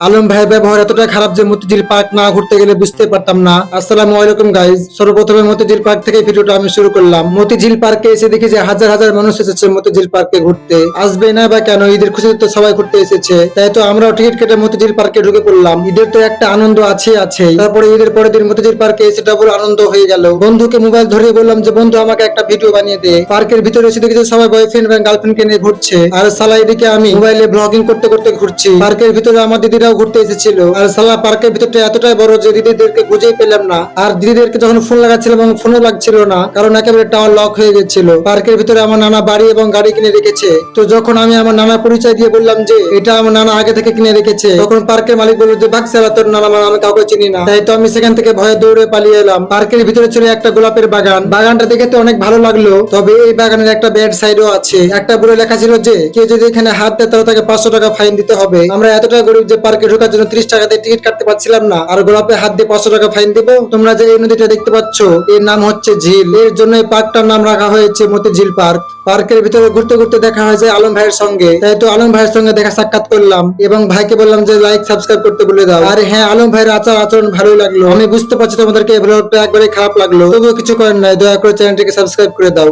আলম ভাইয়ের ব্যবহার এতটা খারাপ যে মতিঝিল পার্ক না ঘুরতে গেলে বুঝতে পারতাম না। আসসালামু আলাইকুম গাইজ, সর্বপ্রথমে মতিঝিল পার্ক থেকে ভিডিওটা আমি শুরু করলাম। মতিঝিল পার্কে এসে দেখি যে হাজার হাজার মানুষ এসেছে মতিঝিল পার্কে ঘুরতে। আসবে না বা কেন, ঈদের খুশিতে তো সবাই ঘুরতে এসেছে, তাই তো আমরাও টিকিট কেটে মতিঝিল পার্কে ঢুকে পড়লাম। ঈদের তো একটা আনন্দ আছে। তারপরে ঈদের পরের দিন মতিঝিল পার্কে এসে ডাবল আনন্দ হয়ে গেল। বন্ধুকে মোবাইল ধরিয়ে বললাম যে বন্ধু আমাকে একটা ভিডিও বানিয়ে দে। পার্কের ভিতরে এসে দেখি যে সবাই বয়ফ্রেন্ড এবং গার্লফ্রেন্ড কে নিয়ে ঘুরছে, আর সালা এদিকে আমি মোবাইলে ব্লগিং করতে করতে ঘুরছি। পার্কের ভিতরে আমার দিদিরাও ঘুরতে এসেছিল, আর সালা পার্কের ভিতরটা এতটাই বড় যে দিদিদেরকে খুঁজেই পেলাম না। আর দিদিদেরকে যখন ফোন লাগাচ্ছিলাম এবং ফোনও লাগছিল না, কারণ একেবারে টাওয়ার লক হয়ে গেছিল। পার্কের ভিতরে আমার নানা বাড়ি এবং গাড়ি কিনে রেখেছে। তো যখন আমি আমার নানা পরিচয় দিয়ে বললাম যে এটা আমার নানা আগে থেকে কিনে রেখেছে, তখন পার্কের মালিক বলল যে ভাগ সালা, তোর নানা আমি কাউকে চিনি না। তাই তো আমি সেখান থেকে ভয়ে দৌড়ে পালিয়ে এলাম। পার্কের ভিতরে ছিল একটা গোলাপের বাগান। বাগানটা দেখে তো অনেক ভালো লাগলো, তবে এই বাগানের একটা ব্যাড সাইডও আছে। একটা বলে লেখা ছিল যে কেউ যদি এখানে হাত দেয় তাহলে তাকে 500 টাকা ফাইন দিতে হবে। আমরা এতটা গরিব যে পার্কে ঢোকার জন্য 30 টাকা দিয়ে টিকিট কাটতে পারছিলাম না, আর গোলাপে হাত দিয়ে 500 টাকা ফাইন দিব। তোমরা যে এই নদীটা দেখতে পাচ্ছ এর নাম হচ্ছে ঝিল, এর জন্য এই পার্কটার নাম রাখা হয়েছে মতিঝিল পার্ক। পার্কের ভিতরে ঘুরতে ঘুরতে দেখা হয় যে আলম ভাইয়ের সঙ্গে, তাই তো আলম ভাইয়ের সঙ্গে দেখা সাক্ষাৎ করলাম এবং ভাইকে বললাম যে লাইক সাবস্ক্রাইব করতে বলে দাও। আর হ্যাঁ, আলম ভাইয়ের আচরণ ভালোই লাগলো। আমি বুঝতে পারছি তোমাদেরকে এই ব্লগটা একবারে খারাপ লাগলো, তবুও কিছু করেন নাই, দয়া করে চ্যানেলটিকে সাবস্ক্রাইব করে দাও।